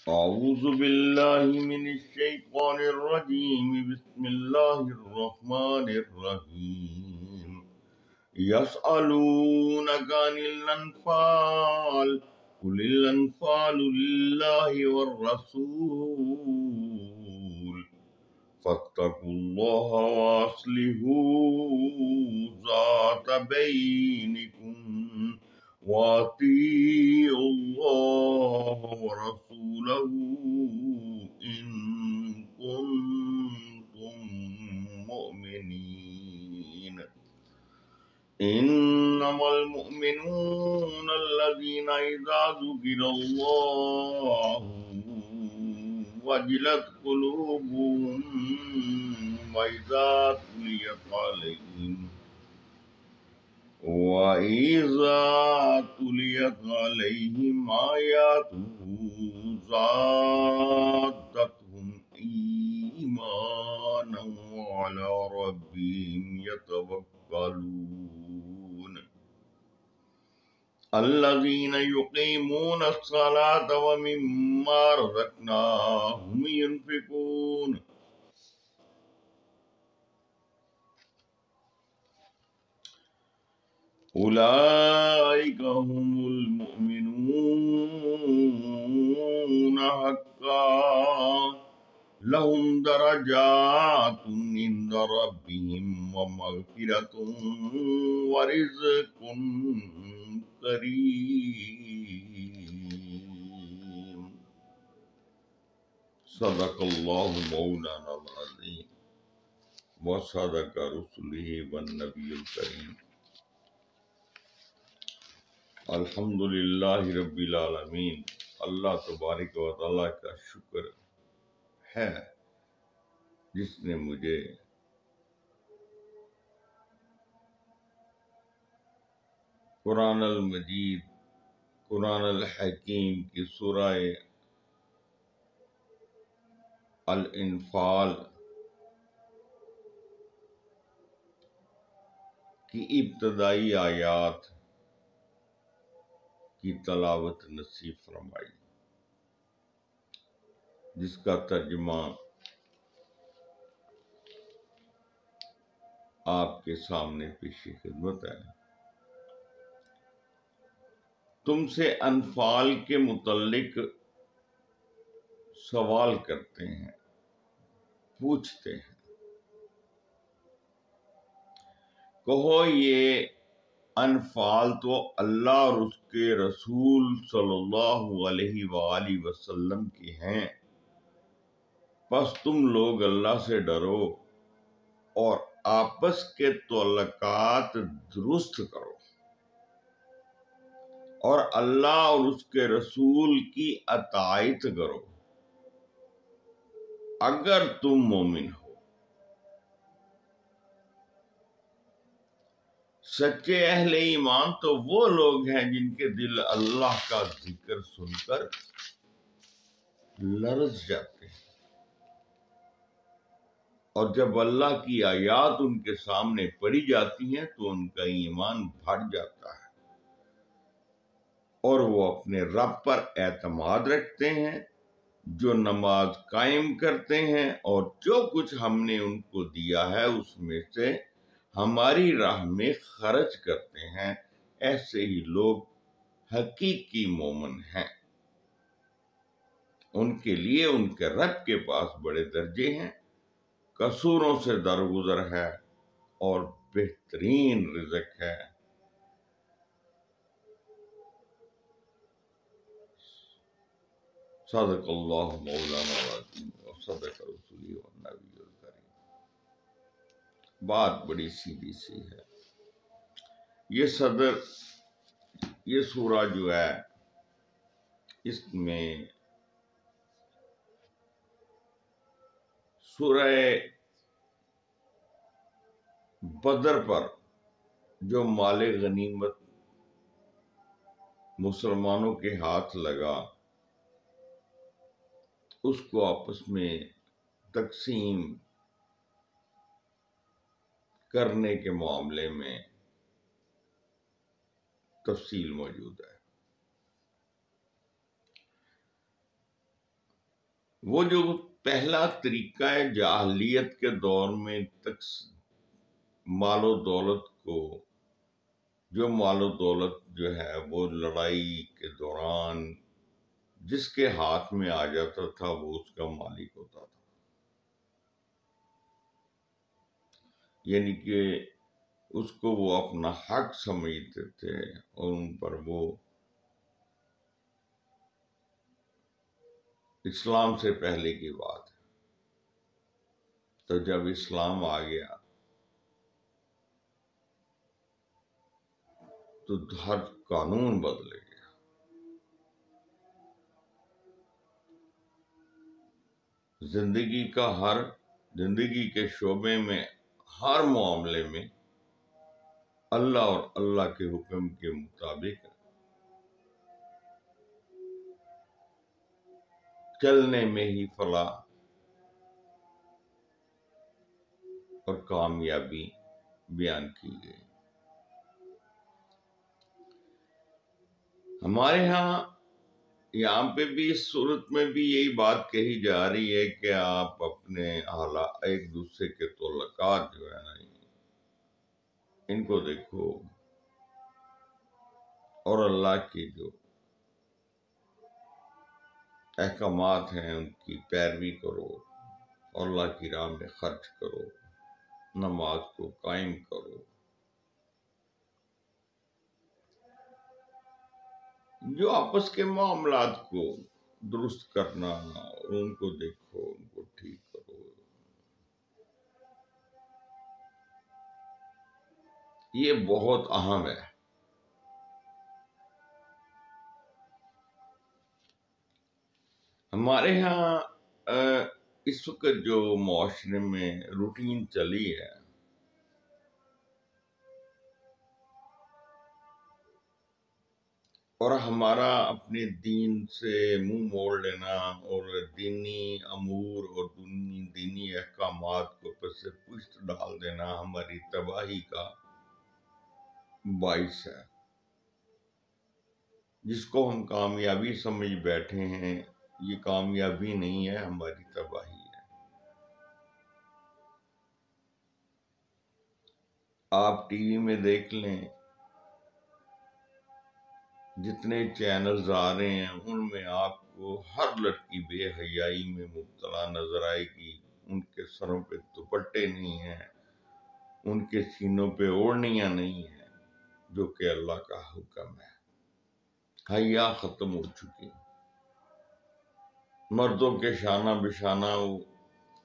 أعوذ بالله من الشيطان الرجيم. بسم الله الرحمن الرحيم. يسألونك عن الأنفال قل الأنفال لله والرسول فاتقوا الله وأصلحوا ذات بينكم وأطيعوا الله ورسوله إن كنتم مؤمنين. إنما المؤمنون الذين إذا ذكر الله وجلت قلوبهم وإذا تليت عليهم آياته زادتهم إيمانا وعلى ربهم يتوكلون. الذين يقيمون الصلاة ومما رزقناهم ينفقون. أولئك هم المؤمنون حقا لهم درجات عند ربهم ومغفرة ورزق کریم. صدق اللہ مولانا العظیم وصدق رسولہ والنبی الکریم. الحمدللہ رب العالمین. اللہ تبارک و تعالیٰ کا شکر ہے جس نے مجھے قرآن المجید، قرآن الحکیم کی سورہ الانفال کی ابتدائی آیات کی تلاوت نصیب فرمائی، جس کا ترجمہ آپ کے سامنے پیش خدمت ہے. تم سے انفال کے متعلق سوال کرتے ہیں، پوچھتے ہیں. کہو یہ انفال تو اللہ اور اس کے رسول صلی اللہ علیہ وآلہ وسلم کی ہیں، پس تم لوگ اللہ سے ڈرو اور آپس کے تعلقات درست کرو اور اللہ اور اس کے رسول کی اطاعت کرو اگر تم مومن ہو. سچے اہل ایمان تو وہ لوگ ہیں جن کے دل اللہ کا ذکر سن کر لرز جاتے ہیں، اور جب اللہ کی آیات ان کے سامنے پڑھی جاتی ہیں تو ان کا ایمان بڑھ جاتا ہے اور وہ اپنے رب پر اعتماد رکھتے ہیں، جو نماز قائم کرتے ہیں اور جو کچھ ہم نے ان کو دیا ہے اس میں سے ہماری راہ میں خرچ کرتے ہیں. ایسے ہی لوگ حقیقی مومن ہیں. ان کے لیے ان کے رب کے پاس بڑے درجے ہیں، قصوروں سے درگزر ہے اور بہترین رزق ہے. صدق اللہ مولانا العظیم وصدق رسولہ والنبی الکریم. بات بڑی سیدھی سی ہے. یہ سورہ جو ہے اس میں سورہ بدر پر جو مال غنیمت مسلمانوں کے ہاتھ لگا اس کو آپس میں تقسیم کرنے کے معاملے میں تفصیل موجود ہے. وہ جو پہلا طریقہ ہے جاہلیت کے دور میں مال و دولت کو، جو مال و دولت جو ہے وہ لڑائی کے دوران جس کے ہاتھ میں آ جاتا تھا وہ اس کا مالک ہوتا تھا، یعنی کہ اس کو وہ اپنا حق سمجھتے تھے اور ان پر وہ اسلام سے پہلے کی بات ہے۔ تو جب اسلام آ گیا تو ہر قانون بدل گیا۔ زندگی کے شعبے میں ہر معاملے میں اللہ اور اللہ کے حکم کے مطابق چلنے میں ہی فلاح اور کامیابی بیان کی گئی۔ ہمارے یہاں پہ بھی اس صورت میں بھی یہی بات کہی جا رہی ہے کہ آپ اپنے ایک دوسرے کے تعلقات جو ہے نا ان کو دیکھو اور اللہ کی جو احکامات ہیں ان کی پیروی کرو، اور اللہ کی راہ میں خرچ کرو، نماز کو قائم کرو۔ جو آپس کے معاملات کو درست کرنا، ان کو دیکھو، ان کو ٹھیک کرو، یہ بہت اہم ہے۔ ہمارے اس وقت جو معاشرے میں روٹین چلی ہے، اور ہمارا اپنے دین سے منہ موڑ لینا اور دینی امور اور دینی احکامات کو پس پشت ڈال دینا ہماری تباہی کا باعث ہے۔ جس کو ہم کامیابی سمجھ بیٹھے ہیں، یہ کامیابی نہیں ہے، ہماری تباہی ہے۔ آپ ٹی وی میں دیکھ لیں، جتنے چینلز آ رہے ہیں ان میں آپ کو ہر لڑکی بے حیائی میں مبتلا نظر آئے گی۔ ان کے سروں پہ دوپٹے نہیں ہیں، ان کے سینوں پہ اوڑھنیاں نہیں ہیں، جو کہ اللہ کا حکم ہے۔ حیا ختم ہو چکی، مردوں کے شانہ بشانہ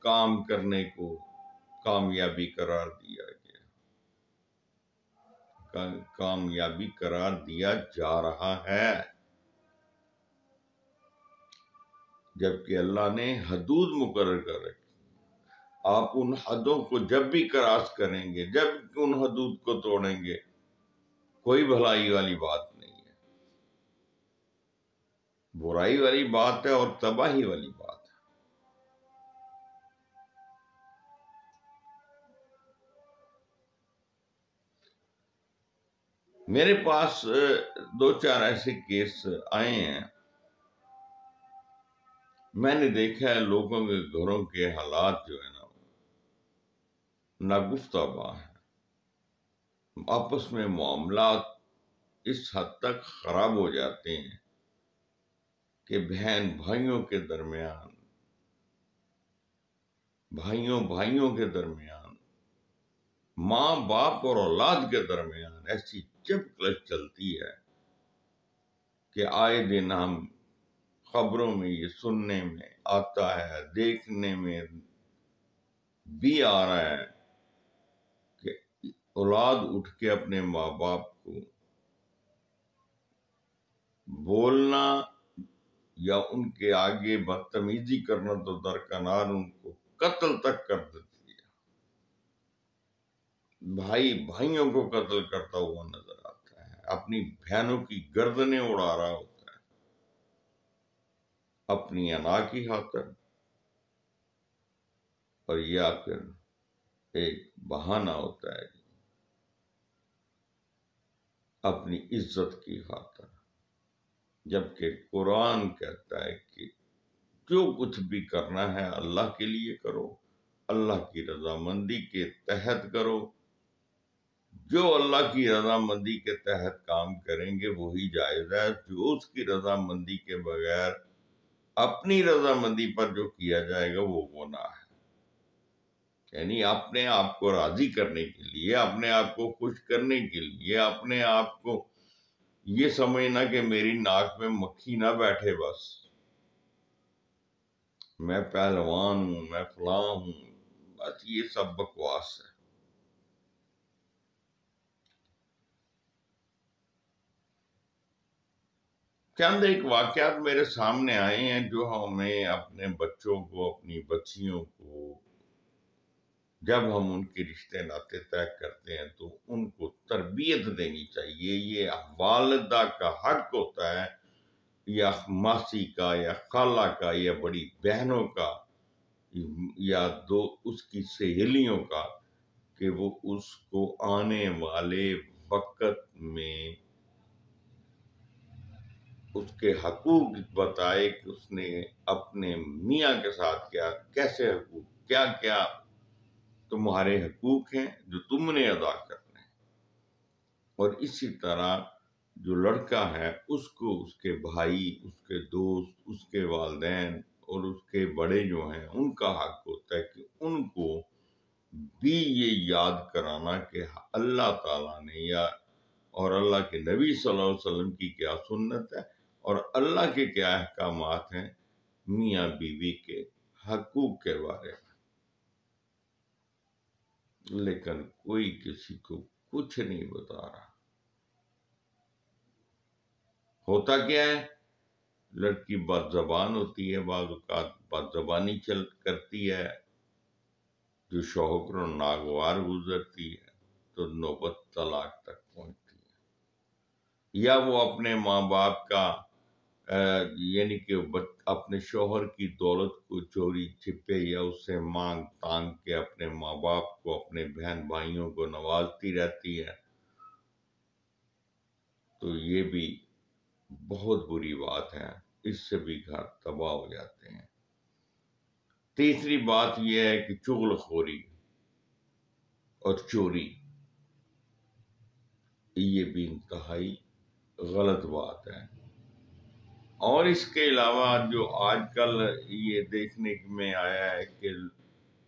کام کرنے کو کامیابی قرار دیا گیا، کامیابی قرار دیا جا رہا ہے، جبکہ اللہ نے حدود مقرر کر رکھی۔ آپ ان حدوں کو جب بھی کراس کریں گے، جب ان حدود کو توڑیں گے، کوئی بھلائی والی بات نہیں ہے، برائی والی بات ہے اور تباہی والی بات ہے۔ میرے پاس دو چار ایسے کیس آئے ہیں، میں نے دیکھا ہے لوگوں کے گھروں کے حالات جو ہے نا ناگفتہ بہ ہیں، آپس میں معاملات اس حد تک خراب ہو جاتے ہیں کہ بہن بھائیوں کے درمیان، بھائیوں کے درمیان، ماں باپ اور اولاد کے درمیان ایسی چپکلش چلتی ہے کہ آئے دن ہم خبروں میں یہ سننے میں آتا ہے، دیکھنے میں بھی آ رہا ہے کہ اولاد اٹھ کے اپنے ماں باپ کو بولنا یا ان کے آگے بدتمیزی کرنا تو درکنار، ان کو قتل تک کر دیتی ہے۔ بھائی بھائیوں کو قتل کرتا ہوا نظر آتا ہے، اپنی بہنوں کی گردنیں اڑا رہا ہوتا ہے اپنی انا کی خاطر، اور یا پھر ایک بہانہ ہوتا ہے اپنی عزت کی خاطر، جبکہ قرآن کہتا ہے کہ جو کچھ بھی کرنا ہے اللہ کے لیے کرو، اللہ کی رضامندی کے تحت کرو۔ جو اللہ کی رضامندی کے تحت کام کریں گے وہی جائز ہے، جو اس کی رضامندی کے بغیر اپنی رضامندی پر جو کیا جائے گا وہ گناہ ہے۔ یعنی اپنے آپ کو راضی کرنے کے لیے، اپنے آپ کو خوش کرنے کے لیے، اپنے آپ کو یہ سمجھنا کہ میری ناک میں مکھی نہ بیٹھے، بس میں پہلوان ہوں، میں فلاں ہوں، بس یہ سب بکواس ہے۔ چند ایک واقعات میرے سامنے آئے ہیں جو ہمیں اپنے بچوں کو، اپنی بچیوں کو، جب ہم ان کے رشتے ناطے طے کرتے ہیں تو ان کو تربیت دینی چاہیے۔ یہ والدہ کا حق ہوتا ہے، یا ماسی کا، یا خالہ کا، یا بڑی بہنوں کا، یا اس کی سہیلیوں کا، کہ وہ اس کو آنے والے وقت میں اس کے حقوق بتائے کہ اس نے اپنے میاں کے ساتھ کیسے حقوق، کیا کیا تمہارے حقوق ہیں جو تم نے ادا کرنے ہیں۔ اور اسی طرح جو لڑکا ہے اس کو اس کے بھائی، اس کے دوست، اس کے والدین اور اس کے بڑے جو ہیں ان کا حق ہوتا ہے کہ ان کو بھی یہ یاد کرانا کہ اللہ تعالیٰ نے اور اللہ کے نبی صلی اللہ علیہ وسلم کی کیا سنت ہے اور اللہ کے کیا احکامات ہیں میاں بیوی کے حقوق کے بارے میں۔ لیکن کوئی کسی کو کچھ نہیں بتا رہا۔ ہوتا کیا ہے، لڑکی بد زبان ہوتی ہے، بعض اوقات بد زبانی کرتی ہے، جو شوہر اور ناگوار گزرتی ہے تو نوبت طلاق تک پہنچتی ہے۔ یا وہ اپنے ماں باپ کا یعنی کہ اپنے شوہر کی دولت کو چوری چھپے یا اس سے مانگ تانگ کے اپنے ماں باپ کو، اپنے بہن بھائیوں کو نوازتی رہتی ہے، تو یہ بھی بہت بری بات ہے، اس سے بھی گھر تباہ ہو جاتے ہیں۔ تیسری بات یہ ہے کہ چغل خوری اور چوری، یہ بھی انتہائی غلط بات ہے۔ اور اس کے علاوہ جو آج کل یہ دیکھنے میں آیا ہے کہ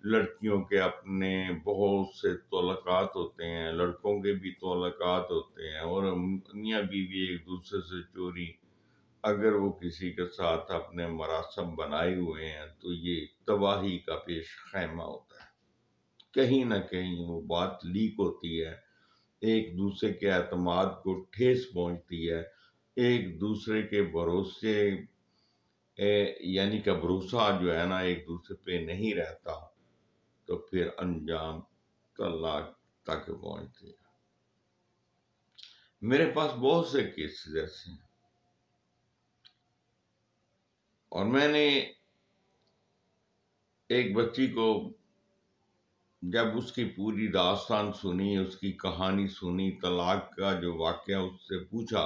لڑکیوں کے اپنے بہت سے تعلقات ہوتے ہیں، لڑکوں کے بھی تعلقات ہوتے ہیں، اور میاں بیوی ایک دوسرے سے چوری، اگر وہ کسی کے ساتھ اپنے مراسم بنائے ہوئے ہیں تو یہ تباہی کا پیش خیمہ ہوتا ہے۔ کہیں نہ کہیں وہ بات لیک ہوتی ہے، ایک دوسرے کے اعتماد کو ٹھیس پہنچتی ہے، ایک دوسرے کے بھروسے یعنی کہ بھروسہ جو ہے نا ایک دوسرے پہ نہیں رہتا، تو پھر انجام طلاق تک پہنچتی ہے۔ میرے پاس بہت سے کیسز ایسے ہیں، اور میں نے ایک بچی کو جب اس کی پوری داستان سنی، اس کی کہانی سنی، طلاق کا جو واقعہ اس سے پوچھا،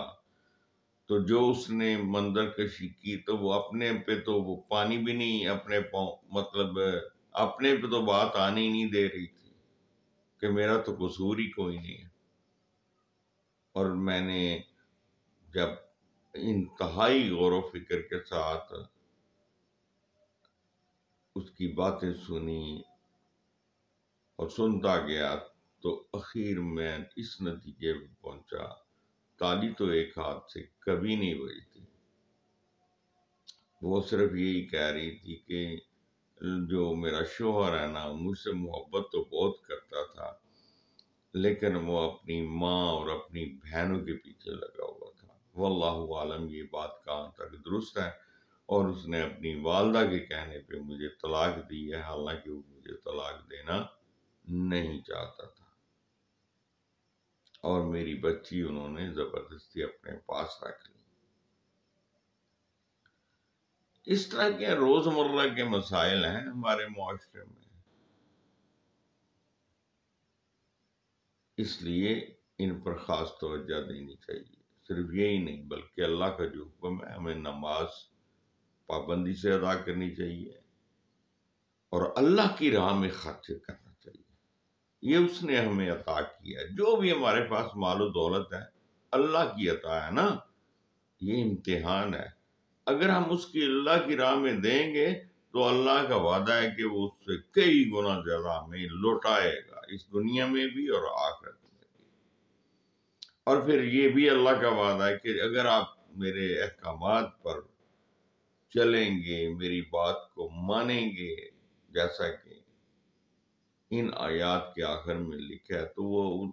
تو جو اس نے منظر کشی کی تو وہ اپنے پہ تو وہ پانی بھی نہیں، مطلب اپنے پہ تو بات آنے ہی نہیں دے رہی تھی کہ میرا تو قصور ہی کوئی نہیں ہے۔ اور میں نے جب انتہائی غور و فکر کے ساتھ اس کی باتیں سنی اور سنتا گیا تو اخیر میں اس نتیجے پہ پہنچا، تالی تو ایک ہاتھ سے کبھی نہیں بجتی۔ وہ صرف یہی کہہ رہی تھی کہ جو میرا شوہر ہے نا مجھ سے محبت تو بہت کرتا تھا، لیکن وہ اپنی ماں اور اپنی بہنوں کے پیچھے لگا ہوا تھا۔ واللہ عالم یہ بات کہاں تک درست ہے، اور اس نے اپنی والدہ کے کہنے پہ مجھے طلاق دی ہے، حالانکہ وہ مجھے طلاق دینا نہیں چاہتا تھا، اور میری بچی انہوں نے زبردستی اپنے پاس رکھ لی۔ اس طرح کے روزمرہ کے مسائل ہیں ہمارے معاشرے میں، اس لیے ان پر خاص توجہ دینی چاہیے۔ صرف یہی نہیں بلکہ اللہ کا جو حکم ہے ہمیں نماز پابندی سے ادا کرنی چاہیے اور اللہ کی راہ میں خرچ کرنا چاہیے. یہ اس نے ہمیں عطا کیا ہے. جو بھی ہمارے پاس مال و دولت ہے اللہ کی عطا ہے نا، یہ امتحان ہے. اگر ہم اس کی اللہ کی راہ میں دیں گے تو اللہ کا وعدہ ہے کہ وہ اس سے کئی گنا زیادہ ہمیں لوٹائے گا، اس دنیا میں بھی اور آخرت میں بھی. اور پھر یہ بھی اللہ کا وعدہ ہے کہ اگر آپ میرے احکامات پر چلیں گے، میری بات کو مانیں گے، جیسا کہ ان آیات کے آخر میں لکھا ہے، تو وہ ان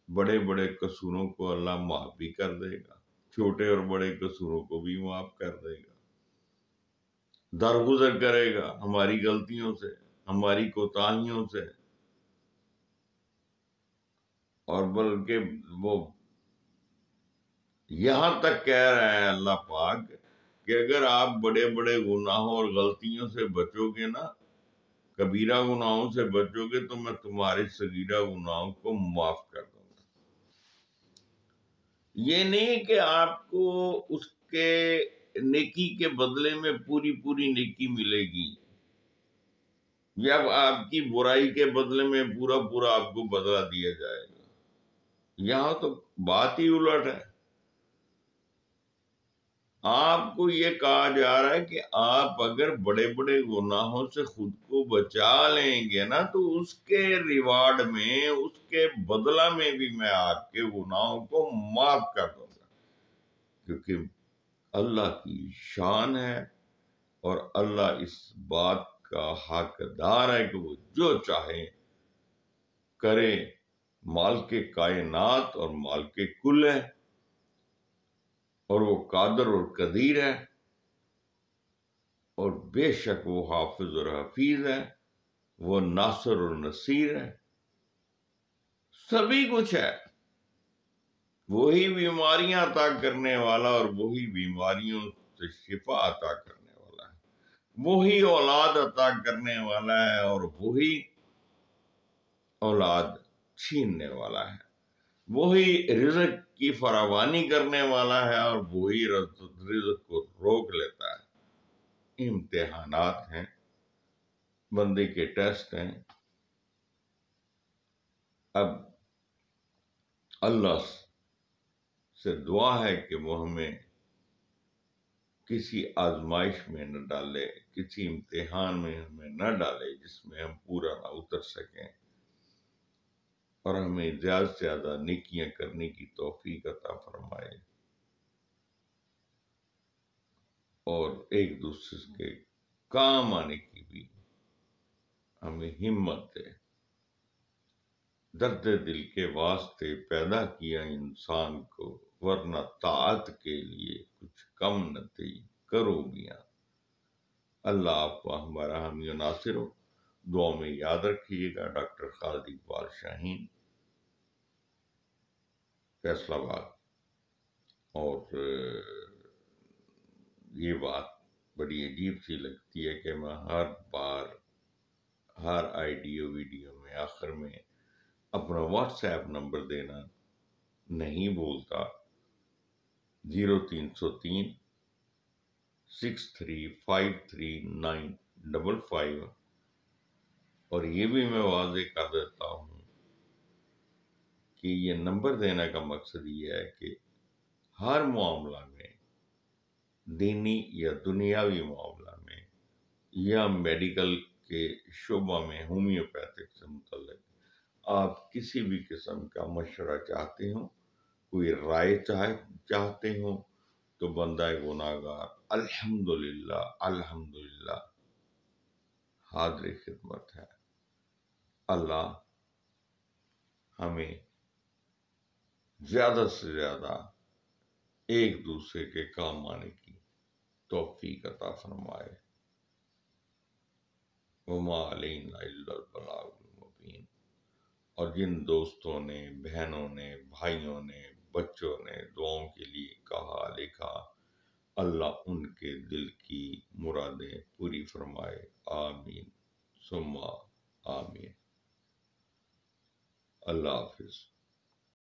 بڑے بڑے قصوروں کو اللہ معاف بھی کر دے گا، چھوٹے اور بڑے قصوروں کو بھی معاف کر دے گا، درگزر کرے گا ہماری غلطیوں سے، ہماری کوتاہیوں سے. اور بلکہ وہ یہاں تک کہہ رہے ہیں اللہ پاک کہ اگر آپ بڑے بڑے گناہوں اور غلطیوں سے بچو گے نا، کبیرہ گناہوں سے بچو گے، تو میں تمہارے صغیرہ گناہوں کو معاف کر دوں گا. یہ نہیں کہ آپ کو اس کے نیکی کے بدلے میں پوری پوری نیکی ملے گی، یا آپ کی برائی کے بدلے میں پورا پورا آپ کو بدلہ دیا جائے گا. یہاں تو بات ہی الٹ ہے. آپ کو یہ کہا جا رہا ہے کہ آپ اگر بڑے بڑے گناہوں سے خود کو بچا لیں گے نا، تو اس کے ریوارڈ میں، اس کے بدلہ میں بھی میں آپ کے گناہوں کو معاف کر دوں گا. کیونکہ اللہ کی شان ہے اور اللہ اس بات کا حقدار ہے کہ وہ جو چاہے کرے. مالک کائنات اور مالک کل ہے، اور وہ قادر اور قدیر ہے، اور بے شک وہ حافظ اور حفیظ ہے، وہ ناصر اور نصیر ہے، سبھی کچھ ہے. وہی بیماریاں عطا کرنے والا اور وہی بیماریوں سے شفا عطا کرنے والا ہے، وہی اولاد عطا کرنے والا ہے اور وہی اولاد چھیننے والا ہے، وہی رزق کی فراوانی کرنے والا ہے اور وہی رزق کو روک لیتا ہے. امتحانات ہیں، بندے کے ٹیسٹ ہیں. اب اللہ سے دعا ہے کہ وہ ہمیں کسی آزمائش میں نہ ڈالے، کسی امتحان میں ہمیں نہ ڈالے جس میں ہم پورا نہ اتر سکیں، اور ہمیں زیادہ سے زیادہ نیکیاں کرنے کی توفیق عطا فرمائے، اور ایک دوسرے کے کام آنے کی بھی ہمیں ہمت دے. درد دل کے واسطے پیدا کیا انسان کو، ورنہ طاعت کے لیے کچھ کم نہ تھی کرو میاں. اللہ آپ کو ہمارا حامی و ناصر ہو. دعا میں یاد رکھیے گا. ڈاکٹر خالد اقبال شاہین، فیصل آباد. اور یہ بات بڑی عجیب سی لگتی ہے کہ میں ہر بار ہر آئیڈیو ویڈیو میں آخر میں اپنا واٹس ایپ نمبر دینا نہیں بولتا. 0303 63539555. اور یہ بھی میں واضح کر دیتا ہوں کہ یہ نمبر دینے کا مقصد یہ ہے کہ ہر معاملہ میں، دینی یا دنیاوی معاملہ میں یا میڈیکل کے شعبہ میں ہومیوپیتھک سے متعلق آپ کسی بھی قسم کا مشورہ چاہتے ہوں، کوئی رائے چاہتے ہوں، تو بندہ گناہگار الحمدللہ الحمدللہ حاضر خدمت ہے. اللہ ہمیں زیادہ سے زیادہ ایک دوسرے کے کام آنے کی توفیق عطا فرمائے. وما علینا الا البلاغ المبین. اور جن دوستوں نے، بہنوں نے، بھائیوں نے، بچوں نے دعاؤں کے لیے کہا لکھا، اللہ ان کے دل کی مرادیں پوری فرمائے. آمین ثم آمین. اللہ حافظ.